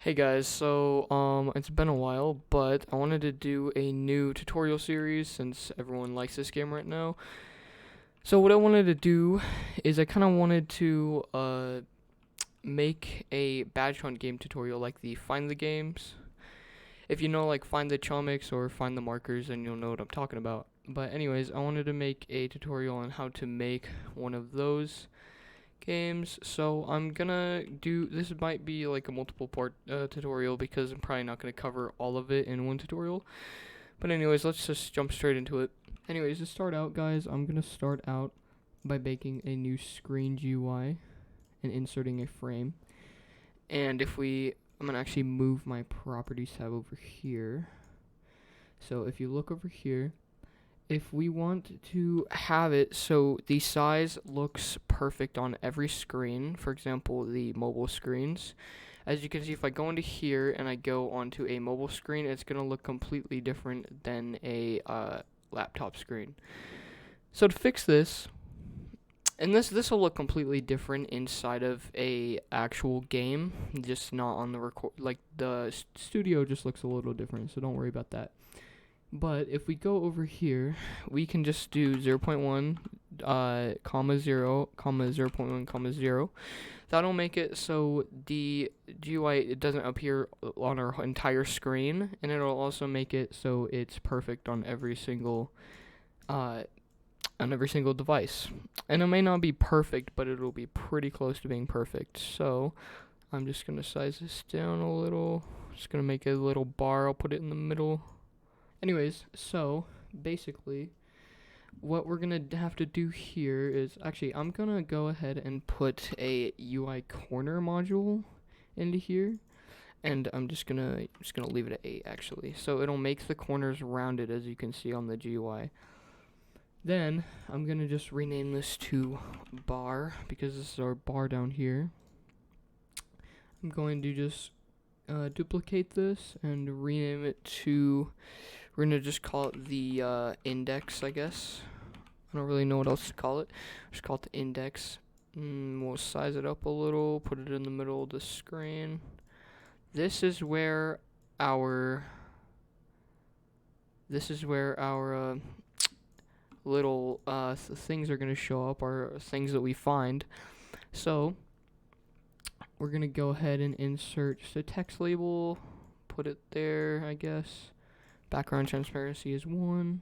Hey guys, it's been a while, but I wanted to do a new tutorial series since everyone likes this game right now. So what I wanted to do is I kind of wanted to make a badge hunt game tutorial like the Find the Games. If you know like Find the Chomix or Find the Markers, then you'll know what I'm talking about. But anyways, I wanted to make a tutorial on how to make one of those games. So I'm gonna do this. Might be like a multiple part tutorial because I'm probably not gonna cover all of it in one tutorial. But anyways, let's just jump straight into it. Anyways, to start out, guys, I'm gonna start out by making a new screen GUI and inserting a frame. And I'm gonna actually move my properties tab over here. So if you look over here, if we want to have it so the size looks perfect on every screen, for example, the mobile screens, as you can see, if I go into here and I go onto a mobile screen, it's going to look completely different than a laptop screen. So to fix this, and this will look completely different inside of a actual game, just not on the record. Like the studio just looks a little different, so don't worry about that. But if we go over here, we can just do 0.1, comma 0, comma 0.1, comma 0. That'll make it so the GUI it doesn't appear on our entire screen, and it'll also make it so it's perfect uh, on every single device. And it may not be perfect, but it'll be pretty close to being perfect. So I'm just gonna size this down a little. Just gonna make a little bar. I'll put it in the middle. Anyways, so basically, what we're gonna have to do here is actually I'm gonna go ahead and put a UI corner module into here, and I'm just gonna leave it at 8 actually, so it'll make the corners rounded as you can see on the GUI. Then I'm gonna just rename this to bar because this is our bar down here. I'm going to just duplicate this and rename it to. We're gonna just call it the index, I guess. I don't really know what else to call it. Just call it the index. We'll size it up a little, put it in the middle of the screen. This is where our little things are gonna show up, our things that we find. So we're gonna go ahead and insert just a text label, put it there, I guess. Background transparency is 1.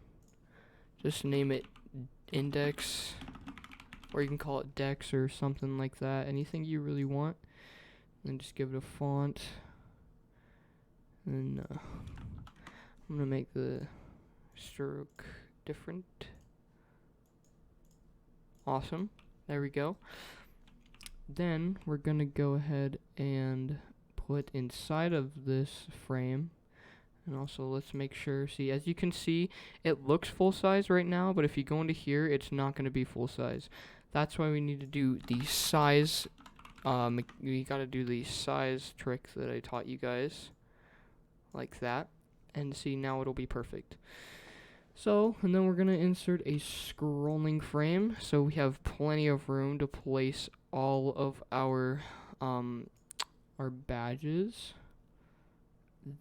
Just name it index, or you can call it dex or something like that. Anything you really want. And just give it a font. And I'm gonna make the stroke different. Awesome. There we go. Then we're gonna go ahead and put inside of this frame. And also, let's make sure, see, as you can see, it looks full size right now, but if you go into here, it's not going to be full size. That's why we need to do the size, we got to do the size trick that I taught you guys, like that, and see, now it'll be perfect. So, and then we're going to insert a scrolling frame, so we have plenty of room to place all of our badges.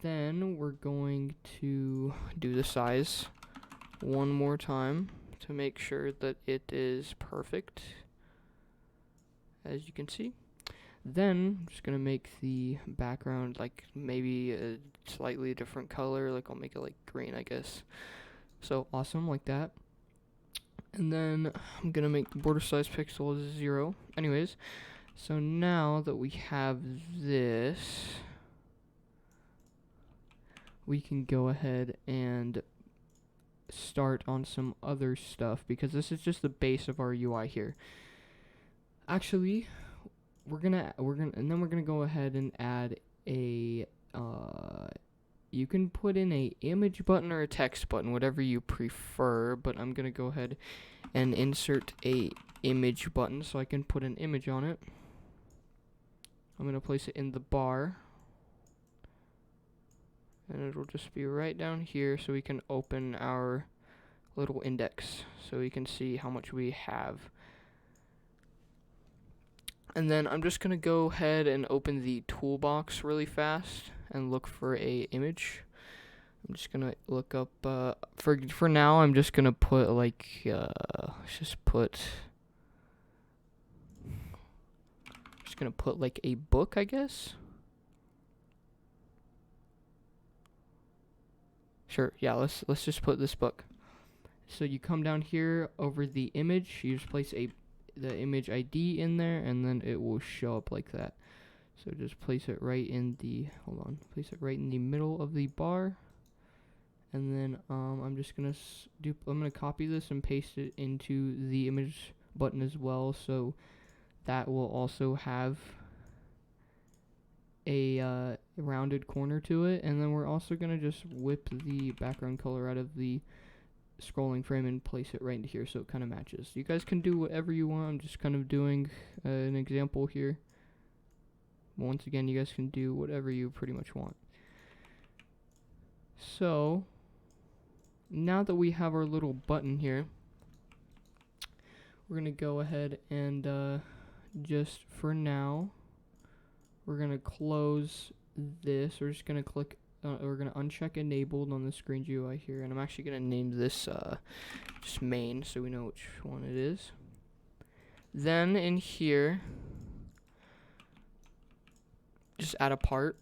Then we're going to do the size one more time to make sure that it is perfect, as you can see. Then I'm just going to make the background like maybe a slightly different color, like I'll make it like green, I guess. So awesome, like that. And then I'm going to make the border size pixel 0. Anyways, so now that we have this, we can go ahead and start on some other stuff because this is just the base of our UI here. Actually, we're gonna go ahead and add a you can put in a image button or a text button, whatever you prefer, but I'm gonna go ahead and insert a image button so I can put an image on it. I'm gonna place it in the bar. And it'll just be right down here so we can open our little index so we can see how much we have. And then I'm just gonna go ahead and open the toolbox really fast and look for a image. I'm just gonna look up for now I'm just gonna put like like a book, I guess. Sure, yeah, let's just put this book. So you come down here over the image, you just place the image ID in there, and then it will show up like that. So just place it right in the place it right in the middle of the bar, and then I'm just gonna I'm gonna copy this and paste it into the image button as well, so that will also have a rounded corner to it. And then we're also gonna just whip the background color out of the scrolling frame and place it right into here so it kind of matches. You guys can do whatever you want. I'm just kind of doing an example here. Once again, you guys can do whatever you pretty much want. So now that we have our little button here, we're gonna go ahead and just for now we're gonna close this. We're just gonna click we're gonna uncheck enabled on the screen GUI here, and I'm actually gonna name this just main so we know which one it is. Then in here, just add a part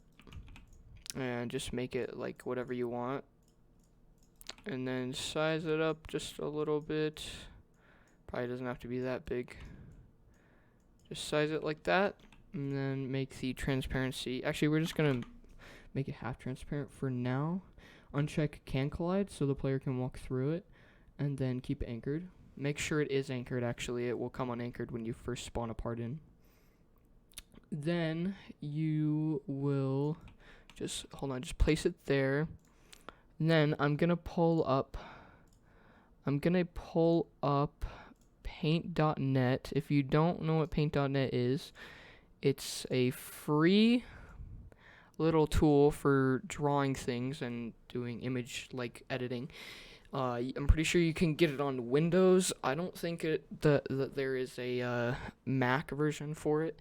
and just make it like whatever you want, and then size it up just a little bit. Probably doesn't have to be that big. Just size it like that, and then make the transparency. Actually, we're just gonna make it half transparent for now. Uncheck can collide so the player can walk through it, and then keep it anchored. Make sure it is anchored. Actually, it will come unanchored when you first spawn a part in. Then you will just place it there. And then I'm gonna pull up paint.net. If you don't know what paint.net is, it's a free little tool for drawing things and doing image like editing. I'm pretty sure you can get it on Windows. I don't think that there is a Mac version for it.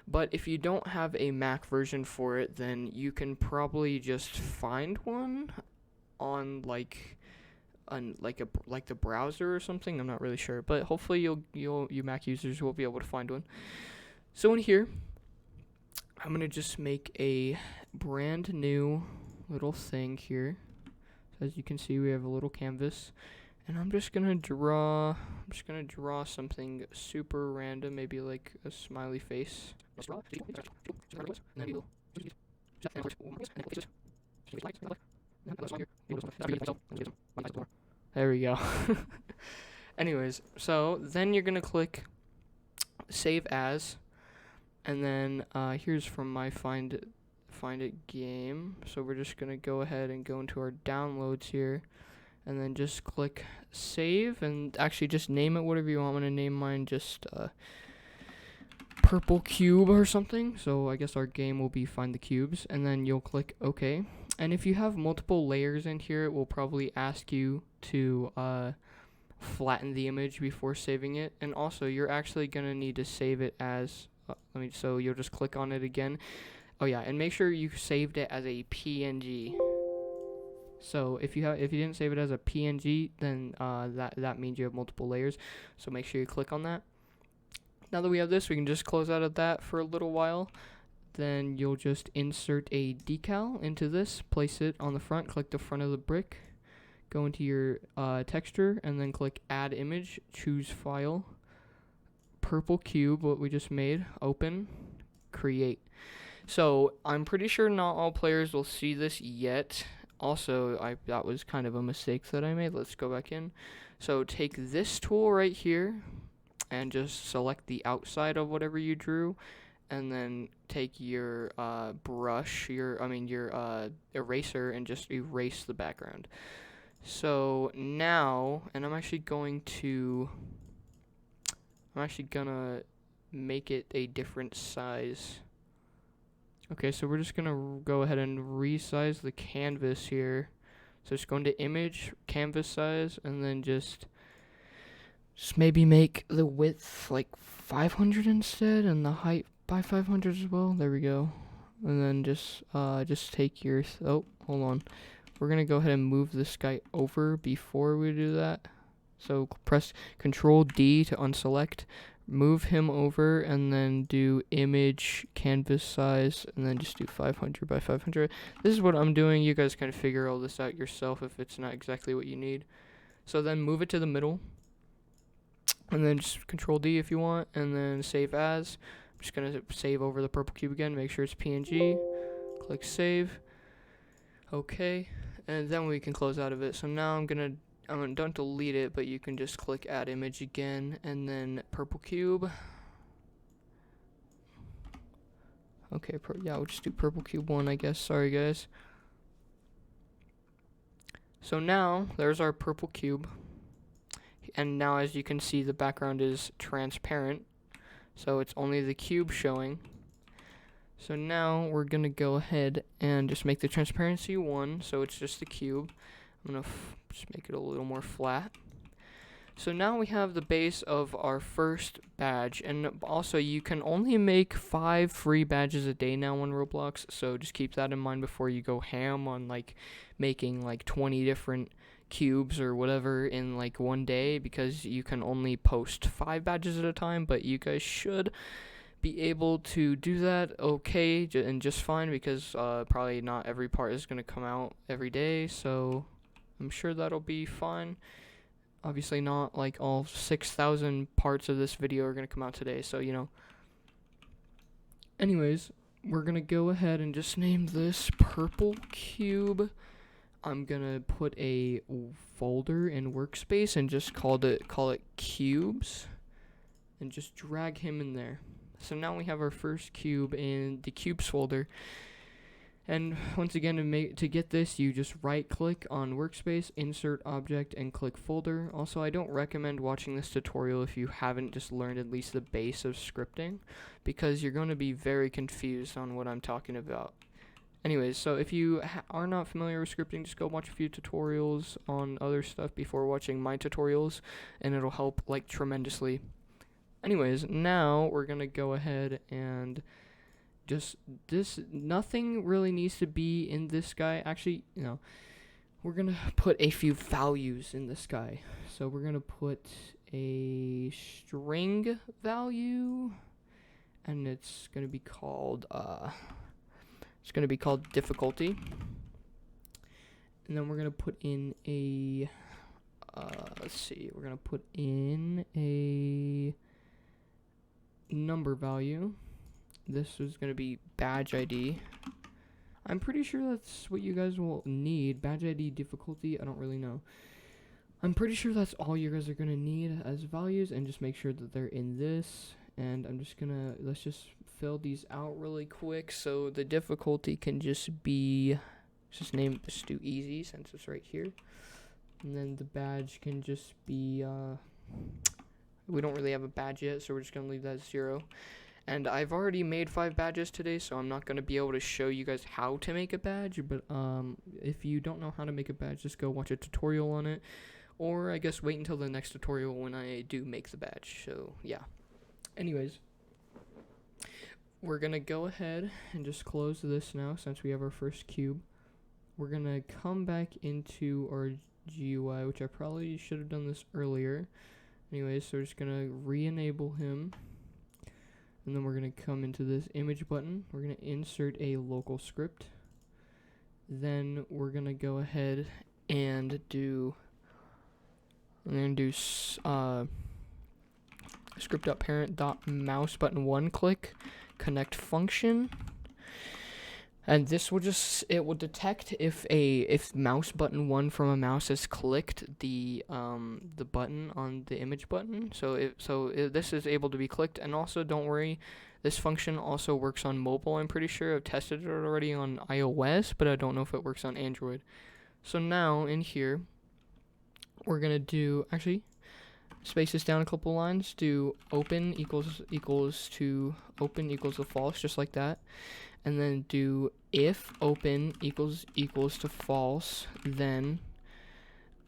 But if you don't have a Mac version for it, then you can probably just find one on like the browser or something. I'm not really sure, but hopefully you Mac users will be able to find one. So in here, I'm gonna just make a brand new little thing here. So as you can see, we have a little canvas, and I'm just gonna draw something super random, maybe like a smiley face. There we go. Anyways, so then you're gonna click save as, and then here's from my find it game. So we're just gonna go ahead and go into our downloads here, and then just click save, and actually just name it whatever you want. I'm gonna name mine just purple cube or something. So I guess our game will be find the cubes, and then you'll click OK. And if you have multiple layers in here, it will probably ask you to flatten the image before saving it. And also, you're actually gonna need to save it as so you'll just click on it again. Oh yeah, and make sure you saved it as a PNG. So if you didn't save it as a PNG, then that means you have multiple layers. So make sure you click on that. Now that we have this, we can just close out of that for a little while. Then you'll just insert a decal into this, place it on the front, click the front of the brick, go into your texture, and then click add image, choose file, purple cube, what we just made, open, create. So I'm pretty sure not all players will see this yet. Also, that was kind of a mistake that I made. Let's go back in. So take this tool right here and just select the outside of whatever you drew, and then take your brush, your eraser, and just erase the background. So now, and I'm actually gonna make it a different size. Okay, so we're just gonna go ahead and resize the canvas here. So just go into image, canvas size, and then just Just maybe make the width like 500 instead, and the height by 500 as well. There we go. And then just take your, oh, hold on. We're gonna go ahead and move this guy over before we do that. So press Control D to unselect, move him over, and then do image canvas size, and then just do 500 by 500. This is what I'm doing. You guys can figure all this out yourself if it's not exactly what you need. So then move it to the middle, and then just Control D if you want, and then save as. I'm just gonna save over the purple cube again, make sure it's PNG, click save. Okay, and then we can close out of it. So now don't delete it, but you can just click add image again, and then purple cube. Okay, yeah, we'll just do purple cube 1, I guess. Sorry, guys. So now there's our purple cube, and now as you can see, the background is transparent, so it's only the cube showing. So now we're gonna go ahead and just make the transparency 1, so it's just the cube. I'm gonna just make it a little more flat. So now we have the base of our first badge, and also you can only make 5 free badges a day now on Roblox, so just keep that in mind before you go ham on like making like 20 different cubes or whatever in like one day, because you can only post 5 badges at a time. But you guys should be able to do that okay and just fine, because probably not every part is going to come out every day, so I'm sure that'll be fine. Obviously not like all 6,000 parts of this video are going to come out today, so you know. Anyways, we're going to go ahead and just name this purple cube. I'm going to put a folder in workspace and just call it cubes, and just drag him in there. So now we have our first cube in the cubes folder. And once again, to get this, you just right click on workspace, insert object, and click folder. Also, I don't recommend watching this tutorial if you haven't just learned at least the base of scripting, because you're going to be very confused on what I'm talking about. Anyways, so if you are not familiar with scripting, just go watch a few tutorials on other stuff before watching my tutorials, and it'll help like tremendously. Anyways, now we're going to go ahead and just nothing really needs to be in this guy. Actually, we're gonna put a few values in this guy. So we're gonna put a string value, and it's gonna be called difficulty. And then we're gonna put in a we're gonna put in a number value. This is going to be badge ID. I'm pretty sure that's what you guys will need. Badge ID difficulty, I don't really know. I'm pretty sure that's all you guys are going to need as values, and just make sure that they're in this. And I'm just going to, let's just fill these out really quick. So the difficulty can just be, just do easy since it's right here. And then the badge can just be, we don't really have a badge yet, so we're just going to leave that 0. And I've already made 5 badges today, so I'm not going to be able to show you guys how to make a badge. But if you don't know how to make a badge, just go watch a tutorial on it. Or I guess wait until the next tutorial when I do make the badge. So yeah. Anyways, we're going to go ahead and just close this now since we have our first cube. We're going to come back into our GUI, which I probably should have done this earlier. Anyways, so we're just going to re-enable him. And then we're going to come into this image button. We're going to insert a local script. Then we're going to go ahead and do script.parent.mouse button 1 click connect function. And this will it will detect if mouse button 1 from a mouse has clicked the button on the image button. So this is able to be clicked. And also, don't worry, this function also works on mobile. I'm pretty sure I've tested it already on iOS, but I don't know if it works on Android. So now in here, we're gonna do space this down a couple lines. Do open equals to false, just like that. And then do if open equals to false, then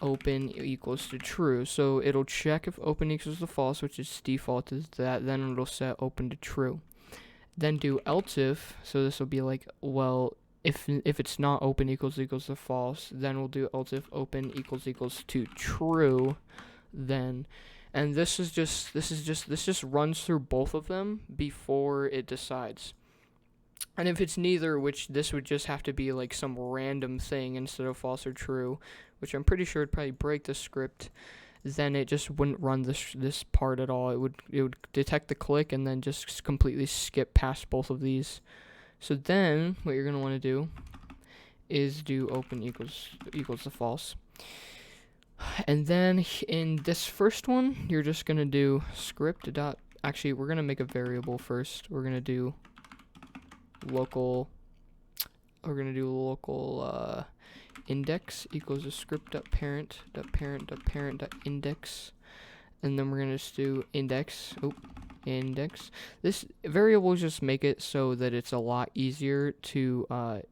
open equals to true. So it'll check if open equals to false, which is default is that, then it'll set open to true. Then do else if, so this will be like, well, if it's not open equals to false, then we'll do else if open equals to true, then, and this just runs through both of them before it decides. And if it's neither, which this would just have to be like some random thing instead of false or true, which I'm pretty sure would probably break the script, then it just wouldn't run this part at all. It would detect the click and then just completely skip past both of these. So then what you're going to want to do is do open equals to false. And then in this first one, you're just going to do script dot, actually we're going to make a variable first. We're going to do local index equals a script.parent index, and then we're gonna just do index. This variable just make it so that it's a lot easier to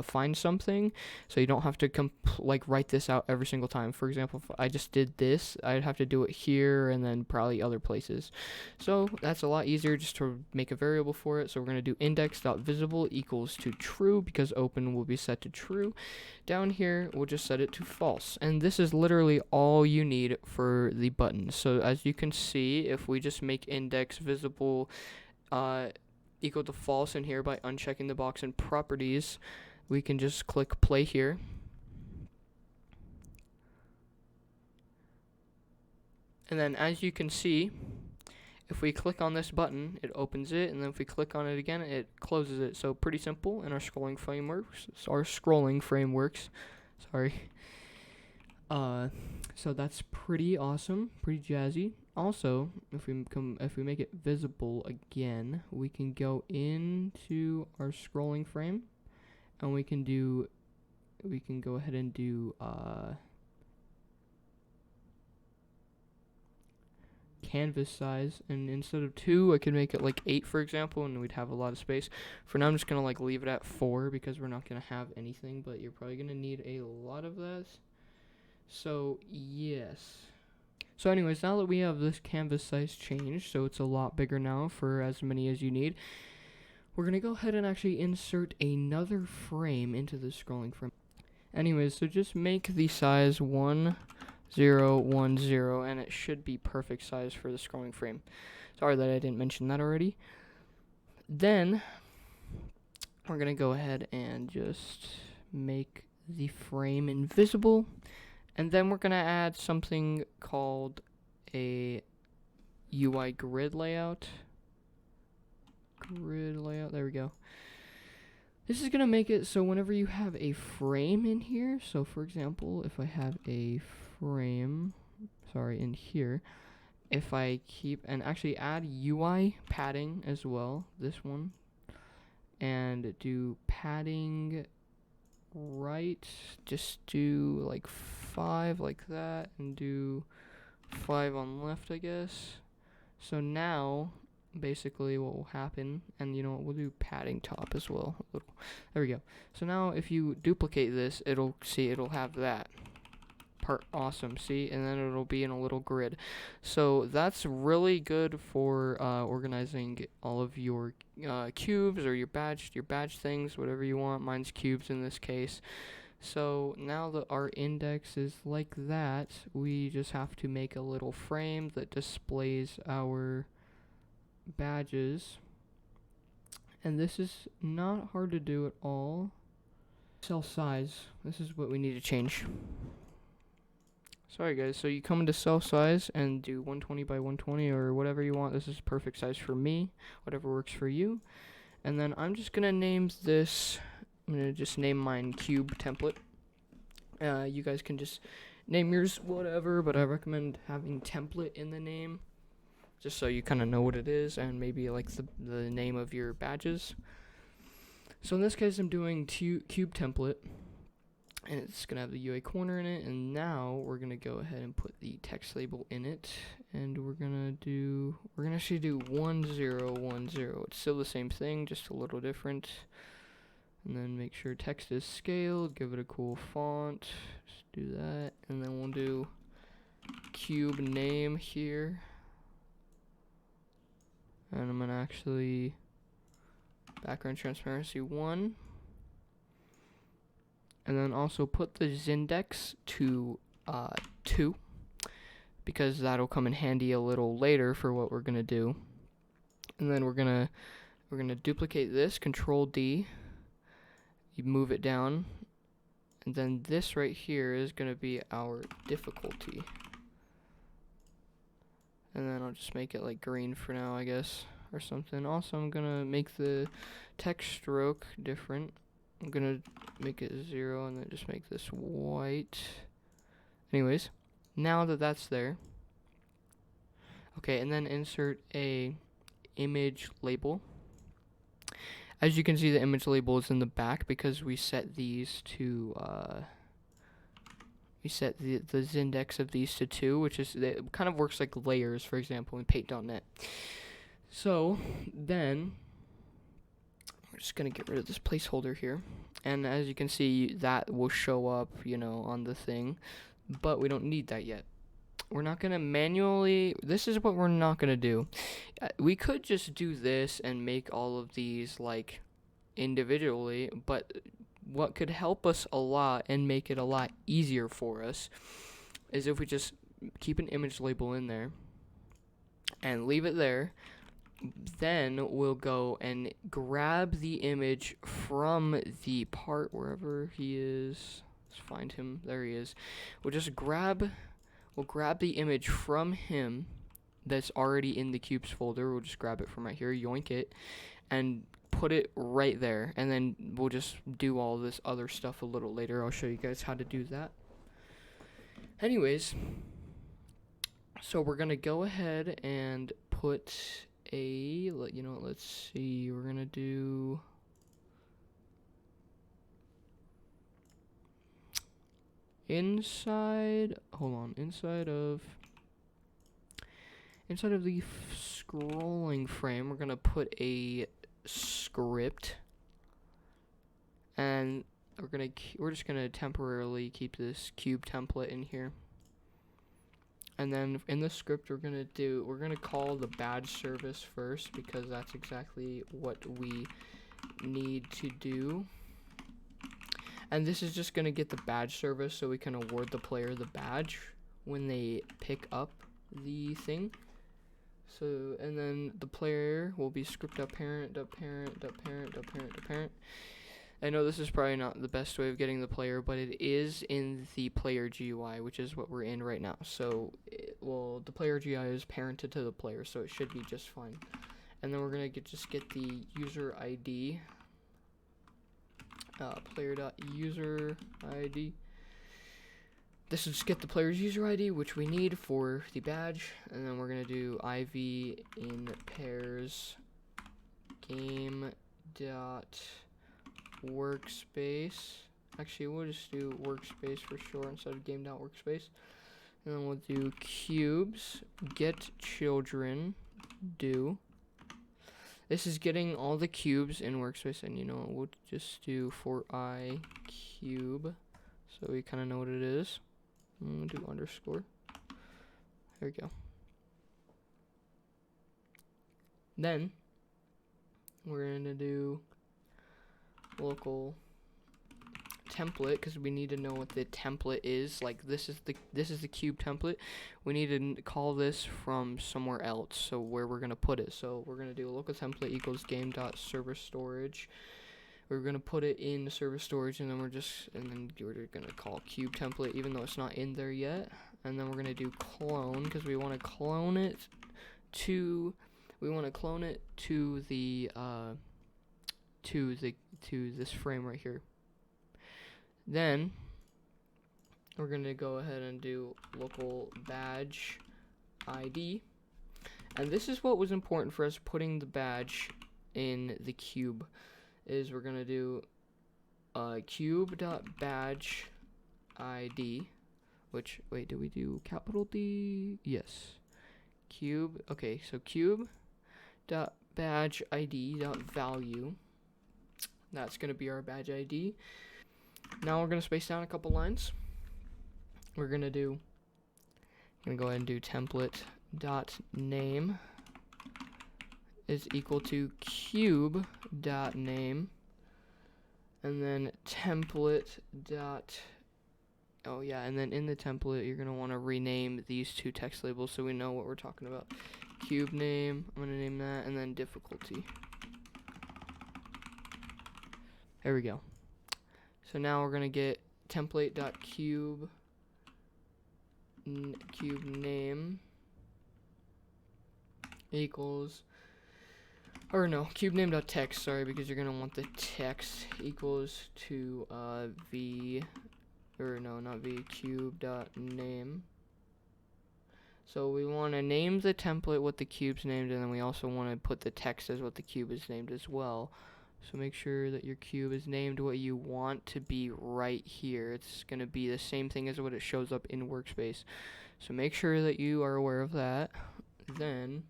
find something, so you don't have to write this out every single time. For example, if I just did this, I'd have to do it here and then probably other places. So that's a lot easier just to make a variable for it. So we're going to do index.visible equals to true, because open will be set to true. Down here, we'll just set it to false. And this is literally all you need for the button. So as you can see, if we just make index visible equal to false in here by unchecking the box in properties, we can just click play here. And then as you can see, if we click on this button, it opens it, and then if we click on it again, it closes it. So pretty simple in our scrolling frameworks. Sorry. So that's pretty awesome, pretty jazzy. Also, if we make it visible again, we can go into our scrolling frame, and we can go ahead and do canvas size, and instead of 2, I could make it like 8, for example, and we'd have a lot of space. For now, I'm just gonna leave it at 4 because we're not gonna have anything, but you're probably gonna need a lot of that. So yes. So anyways, now that we have this canvas size changed, so it's a lot bigger now for as many as you need, we're going to go ahead and actually insert another frame into the scrolling frame. Anyways, so just make the size 1010, and it should be perfect size for the scrolling frame. Sorry that I didn't mention that already. Then we're going to go ahead and just make the frame invisible. And then we're going to add something called a UI grid layout. There we go. This is going to make it so whenever you have a frame in here, so for example, if I have a frame, in here, if I keep, and actually add UI padding as well, this one, and do padding right, just do like 5 like that, and do 5 on left, I guess. So now basically what will happen, and you know what, we'll do padding top as well, there we go. So now if you duplicate this, it'll have that part. Awesome, see, and then it'll be in a little grid. So that's really good for organizing all of your cubes or your badge things, whatever you want. Mine's cubes in this case. So now that our index is like that, we just have to make a little frame that displays our badges. And this is not hard to do at all. Cell size, this is what we need to change. Sorry guys, so you come into cell size and do 120 by 120 or whatever you want. This is perfect size for me, whatever works for you. And then I'm just gonna name this, I'm gonna just name mine cube template. You guys can just name yours whatever, but I recommend having template in the name, just so you kind of know what it is, and maybe like the name of your badges. So in this case, I'm doing cube template, and it's gonna have the UA corner in it. And now we're gonna go ahead and put the text label in it, and we're gonna actually do 1010. It's still the same thing, just a little different. And then make sure text is scaled, give it a cool font, just do that, and then we'll do cube name here. And I'm gonna actually background transparency 1. And then also put the Zindex to 2, because that'll come in handy a little later for what we're gonna do. And then we're gonna duplicate this, Control D. You move it down, and then this right here is gonna be our difficulty. And then I'll just make it like green for now, I guess, or something. Also, I'm gonna make the text stroke different. I'm gonna make it 0 and then just make this white. Anyways, now that that's there, okay, and then insert a image label. As you can see, the image label is in the back because we set these to we set the Zindex of these to 2, which is, it kind of works like layers, for example, in paint.net. So then we're just gonna get rid of this placeholder here, and as you can see, that will show up, you know, on the thing, but we don't need that yet. We're not gonna manually, this is what we're not gonna do. We could just do this and make all of these like individually, but what could help us a lot and make it a lot easier for us is if we just keep an image label in there and leave it there. Then we'll go and grab the image from the part wherever he is. Let's find him. There he is. We'll grab the image from him that's already in the cubes folder. We'll just grab it from right here, yoink it, and put it right there. And then we'll just do all this other stuff a little later. I'll show you guys how to do that. Anyways, so we're going to go ahead and put a, you know, let's see, we're going to do inside of the scrolling frame, we're going to put a script, and we're just going to temporarily keep this cube template in here. And then in the script we're going to call the badge service first, because that's exactly what we need to do. And this is just going to get the badge service so we can award the player the badge when they pick up the thing. So, and then the player will be script.parent. I know this is probably not the best way of getting the player, but it is in the player GUI, which is what we're in right now. So, the player GUI is parented to the player, so it should be just fine. And then we're going to just get the user ID. Player.user ID. This will just get the player's user ID, which we need for the badge. And then we're going to do IV in pairs game dot workspace. Actually, we'll just do workspace for short instead of game dot workspace. And then we'll do cubes get children do. This is getting all the cubes in workspace, and you know, we'll just do for I cube, so we kind of know what it is. And we'll do underscore. There we go. Then we're gonna do local template, because we need to know what the template is. Like this is the cube template. We need to call this from somewhere else, so where we're gonna put it. So we're gonna do a local template equals game.server storage. We're gonna put it in server storage, and then we're gonna call cube template, even though it's not in there yet. And then we're gonna do clone, because we want to clone it to this frame right here. Then we're going to go ahead and do local badge ID. And this is what was important for us putting the badge in the cube, is we're going to do cube.badge ID, which, wait, did we do capital D? Yes. Cube, okay, so cube.badge ID.value. That's going to be our badge ID. Now we're going to space down a couple lines. We're going to go ahead and do template dot name is equal to cube dot name, and then template dot, oh yeah, and then in the template you're going to want to rename these two text labels so we know what we're talking about. Cube name, I'm going to name that, and then difficulty. There we go. So now we're going to get template dot cube name equals, or no, cube name dot text, sorry, because you're going to want the text equals to v, or no, not v, cube dot name. So we want to name the template what the cube's named, and then we also want to put the text as what the cube is named as well. So make sure that your cube is named what you want to be right here. It's going to be the same thing as what it shows up in Workspace. So make sure that you are aware of that. Then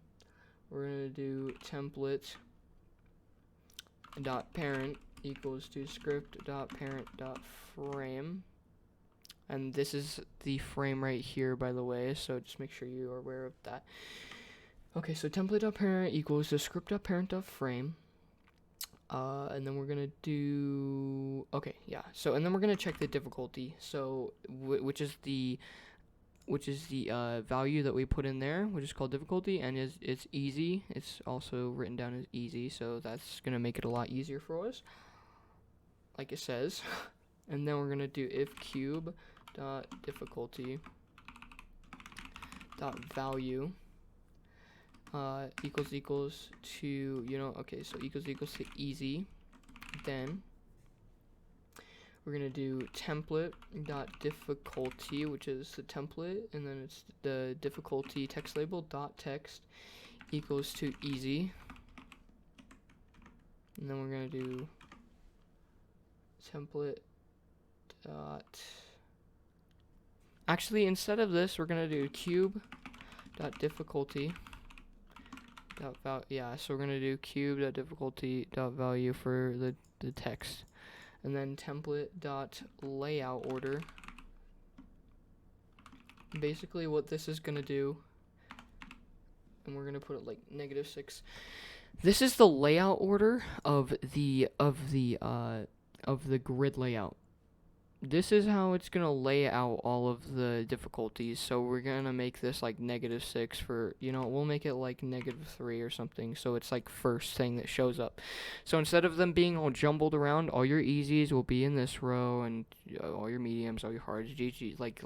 we're going to do template dot parent equals to script dot parent dot frame. And this is the frame right here, by the way, so just make sure you are aware of that. Okay, so template dot parent equals to script dot parent dot frame. And then we're gonna do, okay, yeah. So and then we're gonna check the difficulty. So which is the value that we put in there, which is called difficulty, and it's easy. It's also written down as easy, so that's gonna make it a lot easier for us, like it says. And then we're gonna do if cube dot difficulty dot value equals to, okay, so equals to easy. Then we're gonna do template dot difficulty, which is the template, and then it's the difficulty text label dot text equals to easy. And then we're gonna do template dot, actually instead of this we're gonna do cube dot difficulty dot so we're gonna do cube dot difficulty dot value for the text, and then template dot layout order. Basically what this is gonna do, and we're gonna put it like -6. This is the layout order of the grid layout. This is how it's gonna lay out all of the difficulties. So we're gonna make this like -6 for, we'll make it like -3 or something, so it's like first thing that shows up. So instead of them being all jumbled around, all your easies will be in this row, and all your mediums, all your hards, GG, like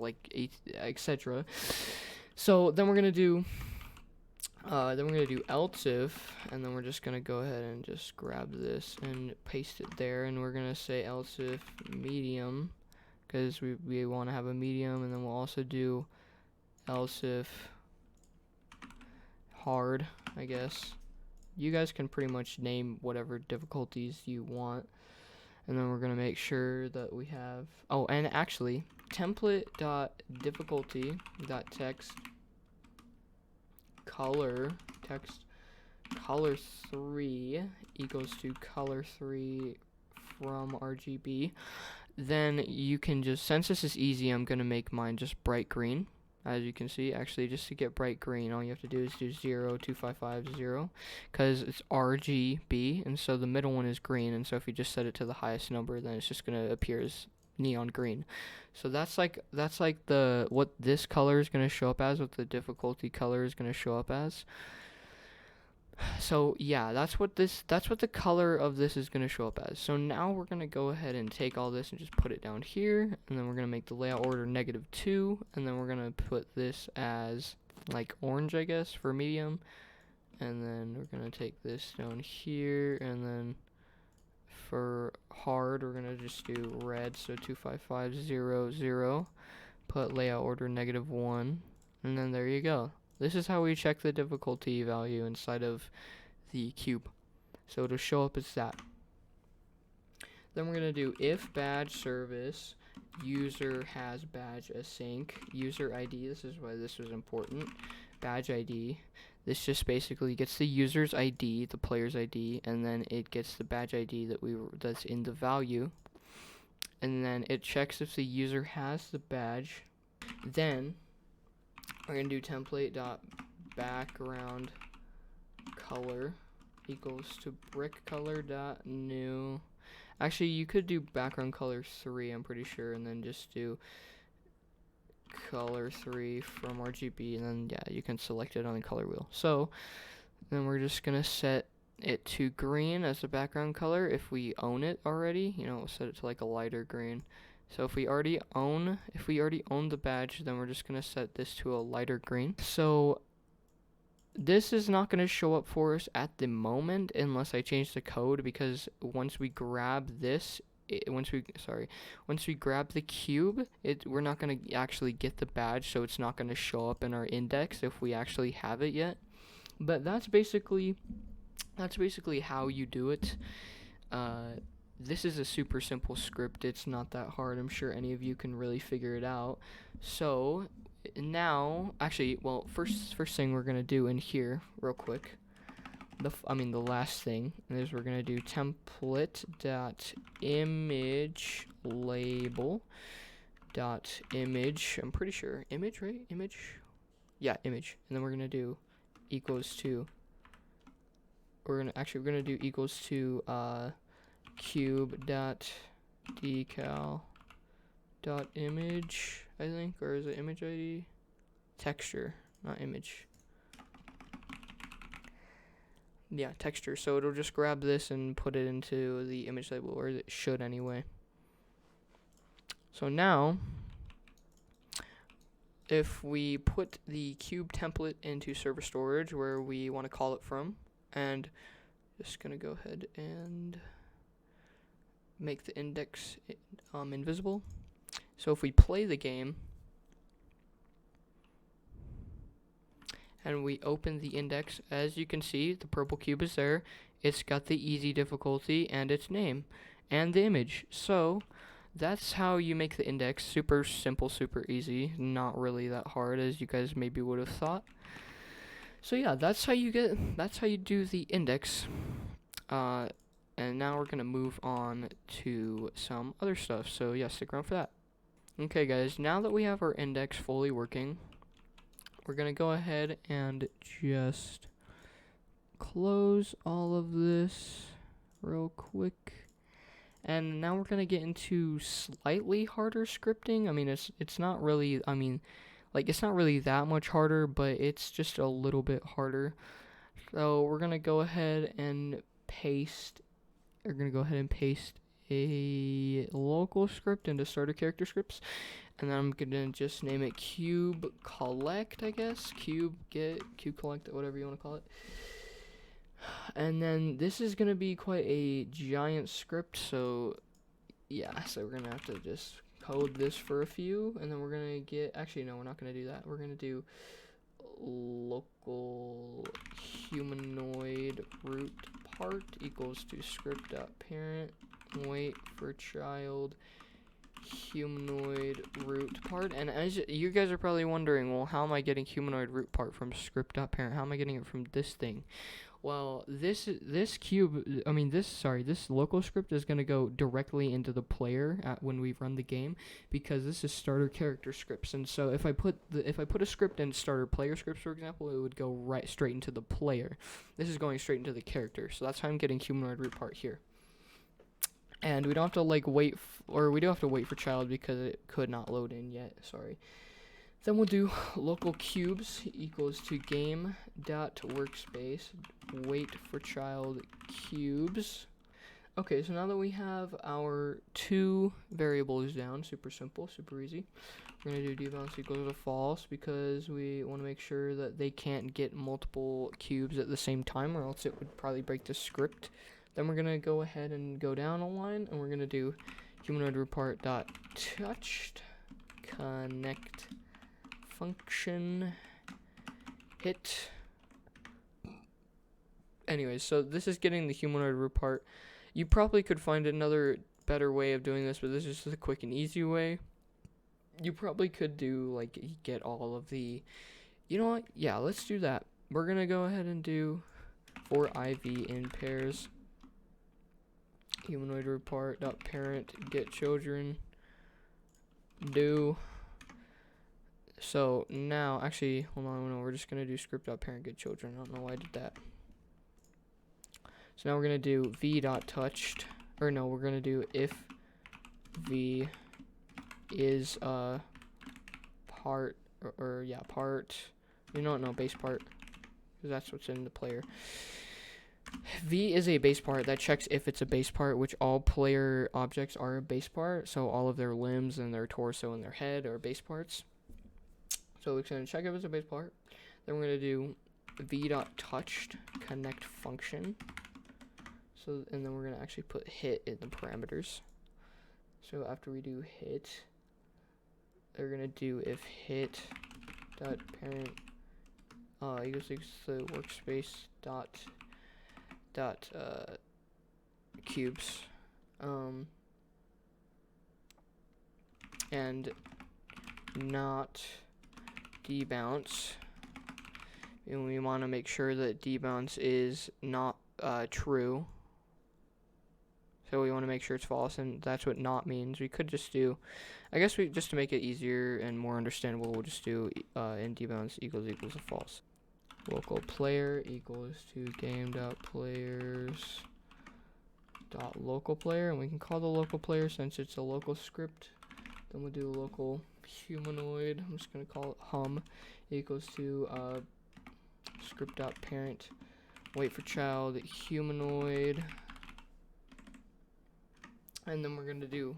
etc. So then we're gonna do else if, and then we're just gonna go ahead and just grab this and paste it there, and we're gonna say else if medium, because we want to have a medium, and then we'll also do else if hard, I guess. You guys can pretty much name whatever difficulties you want, and then we're gonna make sure that we have, oh, and actually template dot difficulty dot text color 3 equals to color 3 from RGB. Then you can just, since this is easy, I'm gonna make mine just bright green. As you can see, actually, just to get bright green, all you have to do is do 02550, because it's RGB, and so the middle one is green, and so if you just set it to the highest number, then it's just gonna appear as neon green. So that's like what this color is going to show up as, what the difficulty color is going to show up as. So yeah, that's what the color of this is going to show up as. So now we're going to go ahead and take all this and just put it down here, and then we're going to make the layout order -2, and then we're going to put this as like orange, I guess, for medium, and then we're going to take this down here, and then for hard we're going to just do red, so 25500, put layout order -1, and then there you go. This is how we check the difficulty value inside of the cube, so it'll show up as that. Then we're going to do if badge service user has badge async user ID. This is why this was important. Badge ID. This just basically gets the user's ID, the player's ID, and then it gets the badge ID that's in the value, and then it checks if the user has the badge. Then we're gonna do template dot background color equals to brick color dot new. Actually, you could do background color 3, I'm pretty sure, and then just do color 3 from RGB, and then yeah, you can select it on the color wheel. So then we're just gonna set it to green as the background color if we own it already. You know, we'll set it to like a lighter green. So if we already own the badge, then we're just gonna set this to a lighter green. So this is not gonna show up for us at the moment unless I change the code, because once we grab this, once we grab the cube, we're not gonna actually get the badge, so it's not gonna show up in our index if we actually have it yet. But that's basically how you do it. This is a super simple script. It's not that hard. I'm sure any of you can really figure it out. So now, actually, well, first thing we're gonna do in here, real quick. The last thing is we're gonna do template dot image label dot image. I'm pretty sure image, right? Image. Yeah, image. And then we're gonna do equals to. We're gonna do equals to cube dot decal dot image, I think, or is it image ID? Texture, not image. Yeah, texture. So it'll just grab this and put it into the image label, or it should anyway. So now, if we put the cube template into server storage where we want to call it from, and just gonna go ahead and make the index invisible. So if we play the game and we open the index, as you can see, the purple cube is there. It's got the easy difficulty and its name and the image. So that's how you make the index. Super simple, super easy, not really that hard as you guys maybe would have thought. So yeah, that's how you do the index. And now we're gonna move on to some other stuff. So yeah, stick around for that. Okay guys, now that we have our index fully working, we're gonna go ahead and just close all of this real quick. And now we're gonna get into slightly harder scripting. I mean, it's not really, it's not really that much harder, but it's just a little bit harder. So we're gonna go ahead and paste a local script into starter character scripts, and then I'm gonna just name it cube collect, I guess. Cube collect, whatever you want to call it. And then this is gonna be quite a giant script, so yeah, so we're gonna have to just code this for a few, and then we're gonna get, actually no, we're not gonna do that. We're gonna do local humanoid root part equals to script.parent wait for child humanoid root part. And as you guys are probably wondering, well, how am I getting humanoid root part from script.parent? How am I getting it from this thing? Well, this local script is going to go directly into the player when we run the game, because this is starter character scripts. And so if I put a script in starter player scripts, for example, it would go straight into the player. This is going straight into the character. So that's how I'm getting humanoid root part here. And we don't have to we do have to wait for child because it could not load in yet. Sorry. Then we'll do local cubes equals to game.workspace wait for child cubes. Okay, so now that we have our two variables down, super simple, super easy, we're going to do dbounce equals to false because we want to make sure that they can't get multiple cubes at the same time, or else it would probably break the script. Then we're going to go ahead and go down a line, and we're going to do humanoid root part dot touched connect function hit. Anyways, so this is getting the humanoid root part. You probably could find another better way of doing this, but this is just a quick and easy way. You probably could do get all of the, you know what? Yeah, let's do that. we're gonna go ahead and do for IV in pairs humanoid report dot parent get children do. So now, actually, hold on, no, we're just gonna do script dot parent get children. I don't know why I did that. So now we're gonna do v dot touched, or no, we're gonna do if v is part or yeah, part, you know, no, base part, because that's what's in the player. V is a base part that checks if it's a base part, which all player objects are a base part. So all of their limbs and their torso and their head are base parts. So we're going to check if it's a base part. Then we're going to do v.touched connect function. So, and then we're going to actually put hit in the parameters. So after we do hit, they're going to do if hit dot parent equals the workspace dot cubes and not debounce, and we want to make sure that debounce is not true, so we want to make sure it's false, and that's what not means. We could just do, I guess we just to make it easier and more understandable, we'll just do in debounce equals a false. Local player equals to game.players dot local player, and we can call the local player, since it's a local script, then we'll do local humanoid, I'm just gonna call it hum, equals to script dot parent wait for child humanoid, and then we're gonna do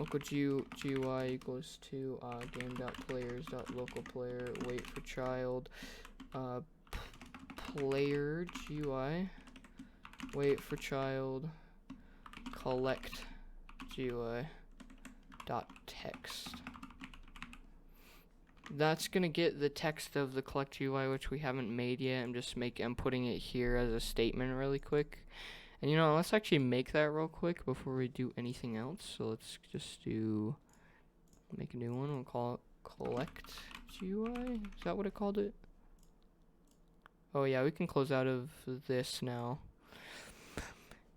local GUI equals to game.players dot local player wait for child player GUI wait for child collect GUI dot text. That's gonna get the text of the collect GUI, which we haven't made yet. I'm putting it here as a statement really quick. And you know, let's actually make that real quick before we do anything else. So let's just make a new one. We'll call it collect GUI. Is that what it called it? Oh yeah, we can close out of this now.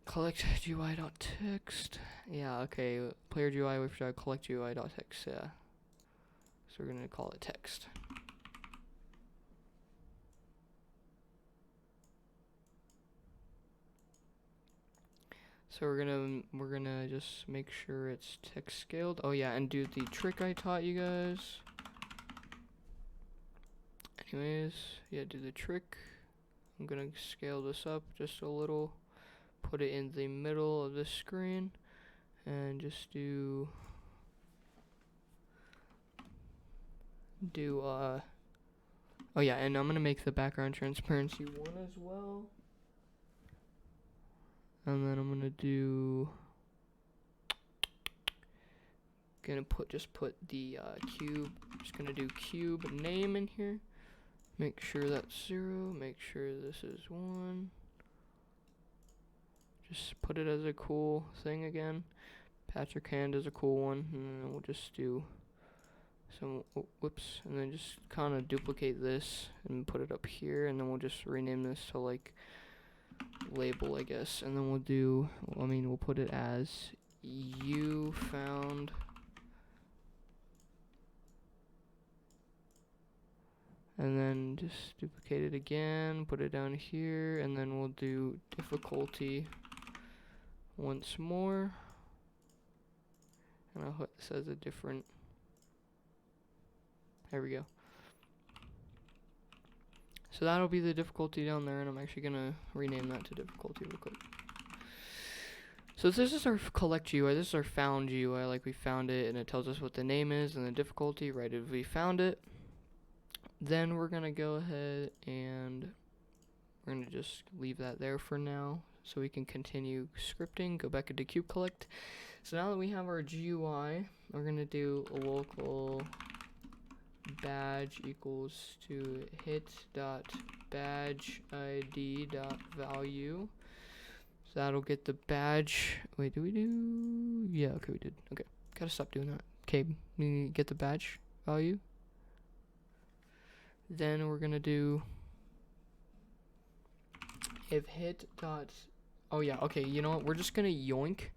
Collect GUI dot text. Yeah, okay. Player GUI wait for child collect GUI dot text. Yeah. So we're gonna call it text. So we're gonna just make sure it's text scaled. Oh yeah, and do the trick I taught you guys. Anyways, yeah, do the trick. I'm gonna scale this up just a little, put it in the middle of the screen, and just do oh yeah, and I'm gonna make the background transparency 1 as well, and then I'm gonna put the cube, just gonna do cube name in here, make sure that's 0, make sure this is 1, just put it as a cool thing again. Patrick Hand is a cool one, and then we'll just do some, whoops, and then just kind of duplicate this and put it up here, and then we'll just rename this to like label, I guess, and then we'll put it as you found and then just duplicate it again, put it down here, and then we'll do difficulty once more, and I'll put this as a different, there we go. So that'll be the difficulty down there, and I'm actually gonna rename that to difficulty real quick. So this is our collect GUI, this is our found GUI, like we found it, and it tells us what the name is and the difficulty, right, if we found it. Then we're gonna go ahead and we're gonna just leave that there for now, so we can continue scripting, go back into cube collect. So now that we have our GUI, we're gonna do a local badge equals to hit dot badge ID dot value. So that'll get the badge. Wait, do we do? Yeah, okay, we did. Okay, gotta stop doing that. Okay, we get the badge value. Then we're gonna do if hit dot, oh yeah, okay, you know what, we're just gonna yoink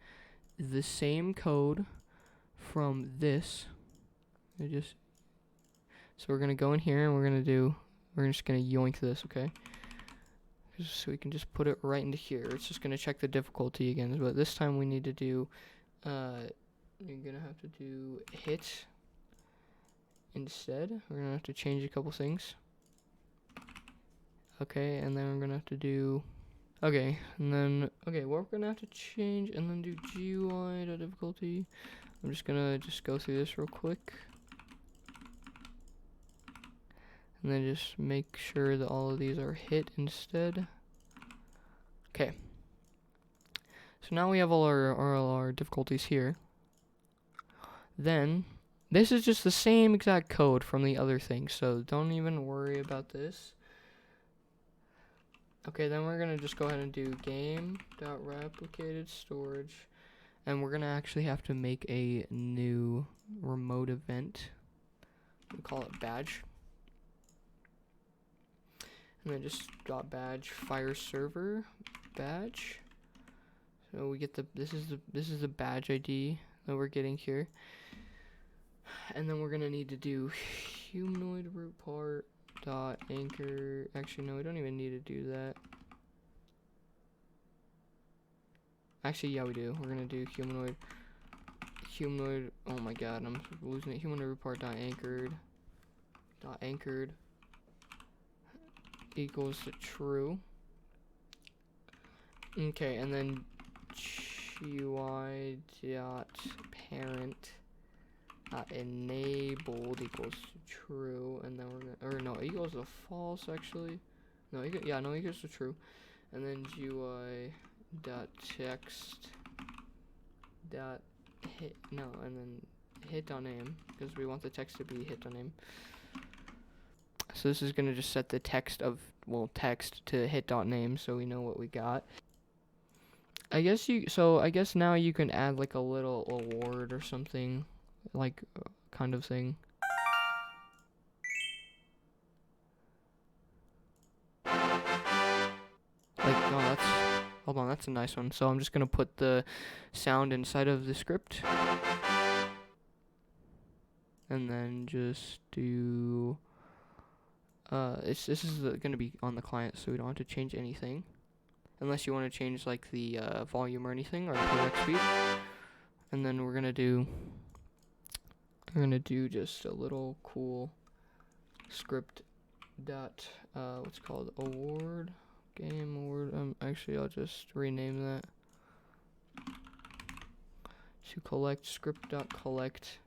the same code from this. So we're gonna go in here and we're just gonna yoink this, okay? So we can just put it right into here. It's just gonna check the difficulty again, but this time we need to do, you're gonna have to do hit instead. We're gonna have to change a couple things. Okay, and then we're gonna have to do, okay, and then, okay, what we're gonna have to change, and then do GUI difficulty. I'm just gonna go through this real quick. And then just make sure that all of these are hit instead. Okay. So now we have all our difficulties here. Then, this is just the same exact code from the other thing, so don't even worry about this. Okay, then we're gonna just go ahead and do game.replicated storage, and we're gonna actually have to make a new remote event. We call it badge. And then just dot badge fire server badge. So we get this is the badge ID that we're getting here. And then we're gonna need to do humanoid root part dot anchor. Actually, no, we don't even need to do that. Actually, yeah, we do. We're gonna do humanoid. Oh my god, I'm losing it. Humanoid root part dot anchored equals to true. Okay, and then GUI dot parent enabled equals to true, and then we're gonna, or no, equals to false actually. No, equals to true, and then GUI dot text dot hit, no, and then hit on name, because we want the text to be hit on name. So this is gonna just set the text to hit.name, so we know what we got. I guess now you can add like a little award or something, like kind of thing. Like, no, hold on, that's a nice one. So I'm just gonna put the sound inside of the script, and then just do. This is gonna be on the client, so we don't have to change anything, unless you want to change like the volume or anything, or the codec speed. And then we're gonna do just a little cool script dot what's called award game award. Actually, I'll just rename that to collect script dot collect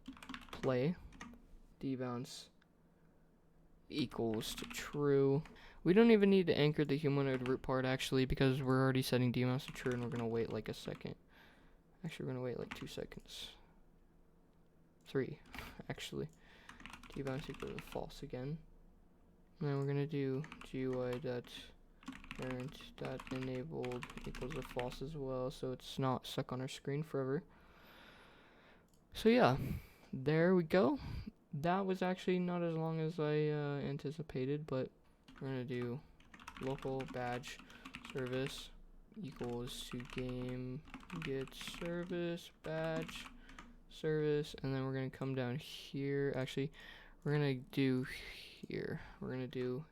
play debounce equals to true. We don't even need to anchor the humanoid root part actually, because we're already setting debounce to true, and we're gonna wait like a second. Actually, we're gonna wait like 2 seconds. 3, actually. Debounce equals to false again. And then we're gonna do GUI dot parent dot enabled equals to false as well, so it's not stuck on our screen forever. So yeah, there we go. That was actually not as long as I anticipated, but we're gonna do local badge service equals to game get service badge service, and then we're gonna come down here. Actually, we're gonna do here. We're gonna do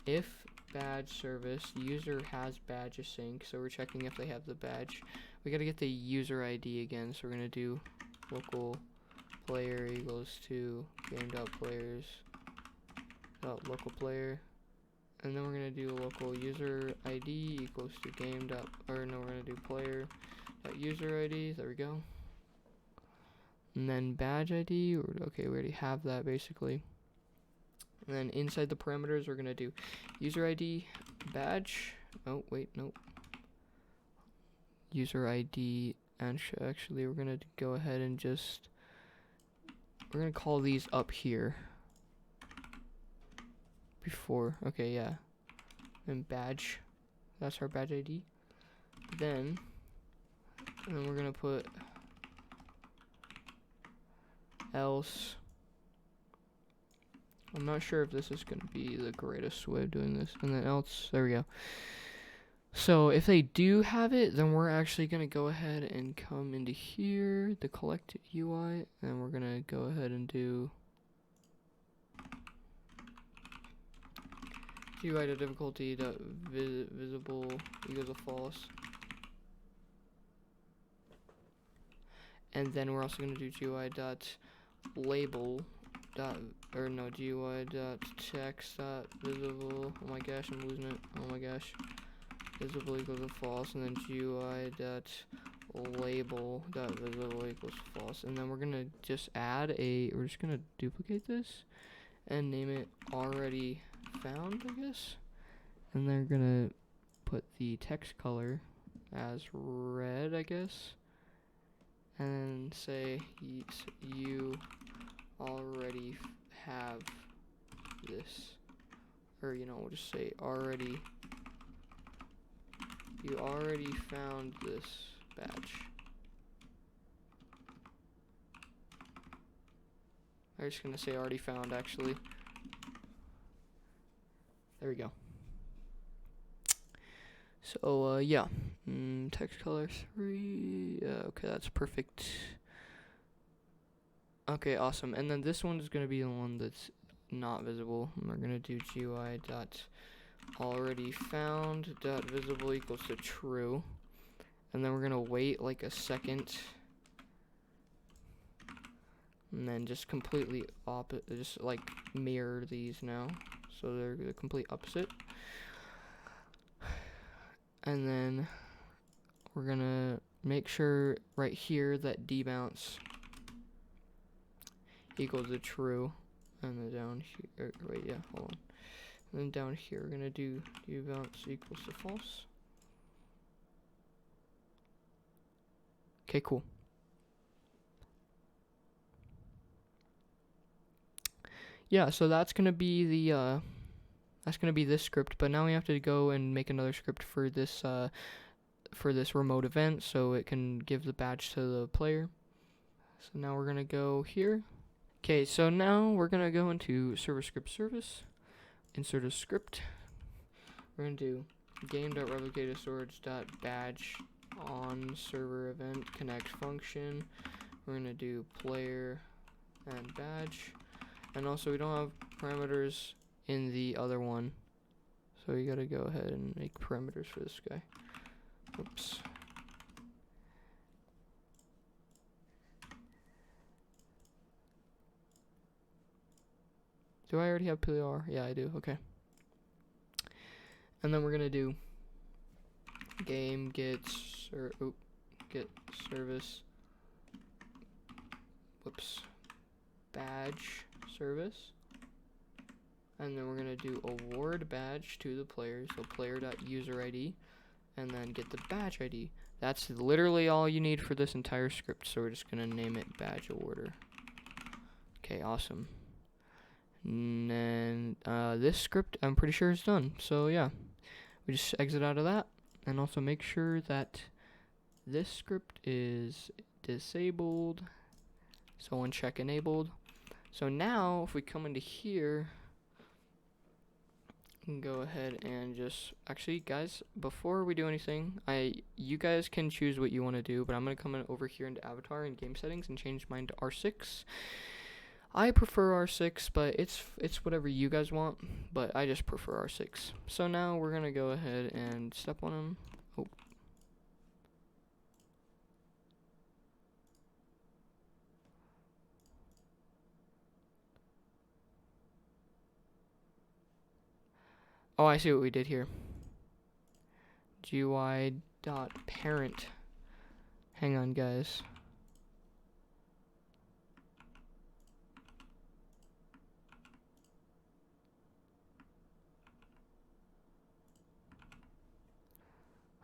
if badge service user has badge async, so we're checking if they have the badge. We gotta get the user ID again, so we're gonna do local player equals to game.players local player, and then we're gonna do local user ID equals to we're gonna do player user ID. There we go. And then badge ID, okay, we already have that basically. And then inside the parameters, we're gonna do user ID badge. Oh wait, nope. User ID, and actually we're gonna go ahead and just we're gonna call these up here before. Okay, yeah. And badge, that's our badge ID. And then we're gonna put else. I'm not sure if this is gonna be the greatest way of doing this. And then else, there we go. So if they do have it, then we're actually going to go ahead and come into here, the collect UI, and we're going to go ahead and do UI to difficulty dot visible equals a false. And then we're also going to do GUI dot label dot, or no, GUI dot text dot visible. Oh my gosh, I'm losing it. Oh my gosh. Visible equals to false, and then GUI dot label dot visible equals false. And then we're gonna just add we're just gonna duplicate this and name it already found, I guess. And they're gonna put the text color as red, I guess. And say you already have this, or we'll just say you already found this badge. I'm just gonna say already found, actually. There we go. So yeah, text color 3. Okay, that's perfect. Okay, awesome. And then this one is gonna be the one that's not visible. And we're gonna do GUI dot already found dot visible equals to true, and then we're gonna wait like a second, and then just completely just like mirror these now, so they're the complete opposite. And then we're gonna make sure right here that debounce equals to true, and then down here, wait, yeah, hold on. And then down here, we're gonna do debounce equals to false. Okay, cool. Yeah, so that's gonna be this script. But now we have to go and make another script for this remote event, so it can give the badge to the player. So now we're gonna go here. Okay, so now we're gonna go into server script service. Insert a script. We're gonna do game.replicatorStorage.badge on server event connect function. We're gonna do player and badge, and also we don't have parameters in the other one, so we gotta go ahead and make parameters for this guy. Oops. Do I already have PR? Yeah, I do. Okay. And then we're gonna do game get service. Whoops. Badge service. And then we're gonna do award badge to the player. So player.user_ID, and then get the badge ID. That's literally all you need for this entire script. So we're just gonna name it badge awarder. Okay, awesome. And then this script, I'm pretty sure is done. So yeah, we just exit out of that, and also make sure that this script is disabled. So uncheck enabled. So now if we come into here, we can go ahead and just, actually guys, before we do anything, you guys can choose what you want to do, but I'm gonna come in over here into avatar and game settings and change mine to R6. I prefer R6, but it's whatever you guys want, but I just prefer R6. So now we're gonna go ahead and step on them. Oh, I see what we did here. GUI.parent. Hang on, guys.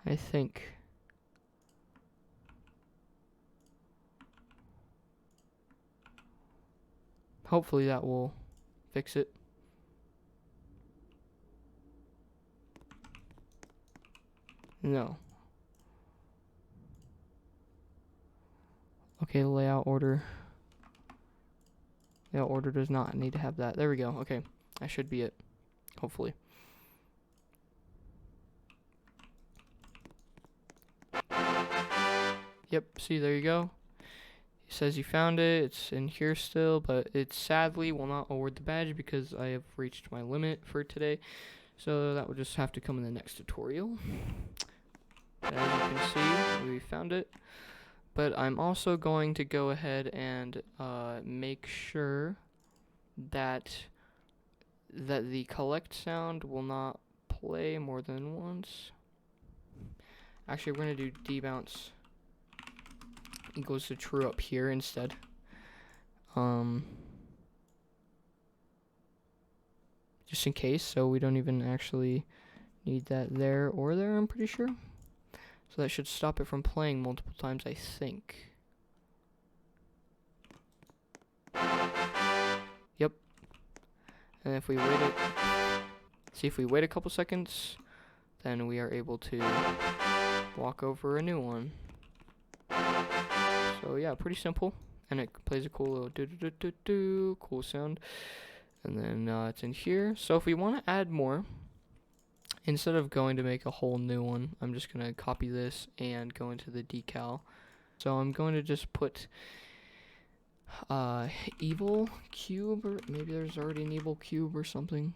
I think. Hopefully that will fix it. No. Okay, layout order. Layout order does not need to have that. There we go. Okay, that should be it. Hopefully. Yep, see, there you go. It says you found it. It's in here still, but it sadly will not award the badge because I have reached my limit for today. So that will just have to come in the next tutorial. As you can see, we found it. But I'm also going to go ahead and make sure that the collect sound will not play more than once. Actually, we're going to do debounce equals to true up here instead. Just in case, so we don't even actually need that there or there, I'm pretty sure. So that should stop it from playing multiple times, I think. Yep. And if we wait if we wait a couple seconds, then we are able to walk over a new one. So yeah, pretty simple, and it plays a cool little do cool sound. And then it's in here. So if we want to add more, instead of going to make a whole new one, I'm just going to copy this and go into the decal. So I'm going to just put evil cube, or maybe there's already an evil cube or something.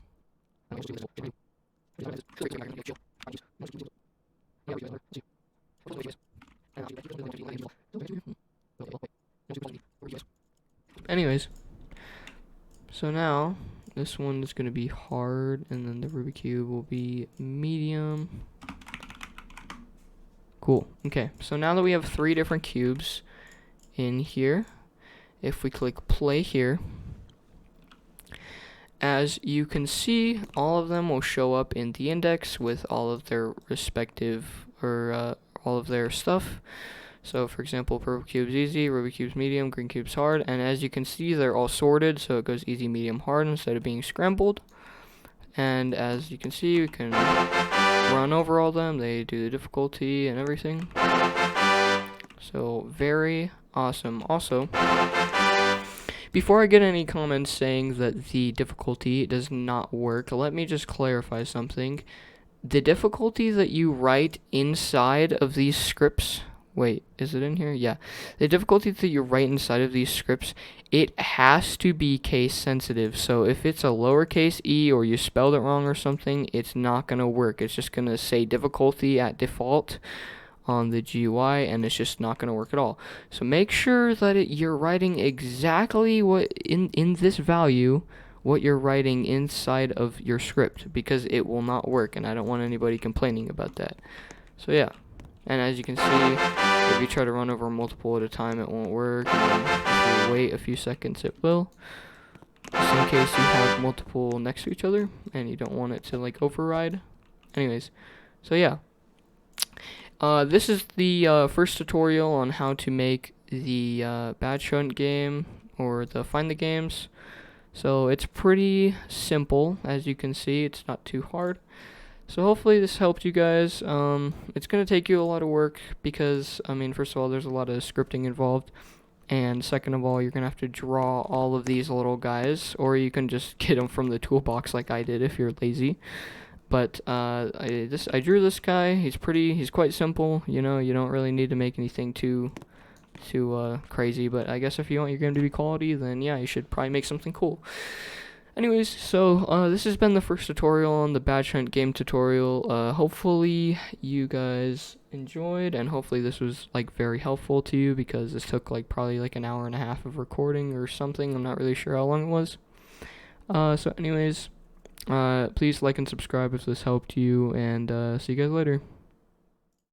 Anyways, so now this one is going to be hard, and then the Rubik's Cube will be medium. Cool. Okay, so now that we have 3 different cubes in here, if we click play here, as you can see, all of them will show up in the index with all of their respective, or all of their stuff. So for example, purple cube's easy, Rubik's cube's medium, green cube's hard, and as you can see, they're all sorted, so it goes easy, medium, hard instead of being scrambled. And as you can see, you can run over all of them. They do the difficulty and everything. So very awesome. Also, before I get any comments saying that the difficulty does not work, let me just clarify something. The difficulty that you write inside of these scripts, wait, is it in here? Yeah. The difficulty that you write inside of these scripts, it has to be case sensitive. So if it's a lowercase e or you spelled it wrong or something, it's not going to work. It's just going to say difficulty at default on the GUI, and it's just not going to work at all. So make sure that you're writing exactly what in this value, what you're writing inside of your script, because it will not work, and I don't want anybody complaining about that. So yeah. And as you can see, if you try to run over multiple at a time, it won't work. And if you wait a few seconds, it will. Just in case you have multiple next to each other and you don't want it to like override. Anyways, so yeah. This is the first tutorial on how to make the badge hunt game, or the find the games. So it's pretty simple, as you can see. It's not too hard. So hopefully this helped you guys. It's going to take you a lot of work because, I mean, first of all, there's a lot of scripting involved. And second of all, you're going to have to draw all of these little guys. Or you can just get them from the toolbox like I did if you're lazy. But I drew this guy. He's quite simple. You know, you don't really need to make anything too crazy. But I guess if you want your game to be quality, then yeah, you should probably make something cool. Anyways, so this has been the first tutorial on the badge hunt game tutorial. Hopefully you guys enjoyed, and hopefully this was like very helpful to you, because this took like probably like an hour and a half of recording or something. I'm not really sure how long it was. So anyways, please like and subscribe if this helped you, and see you guys later.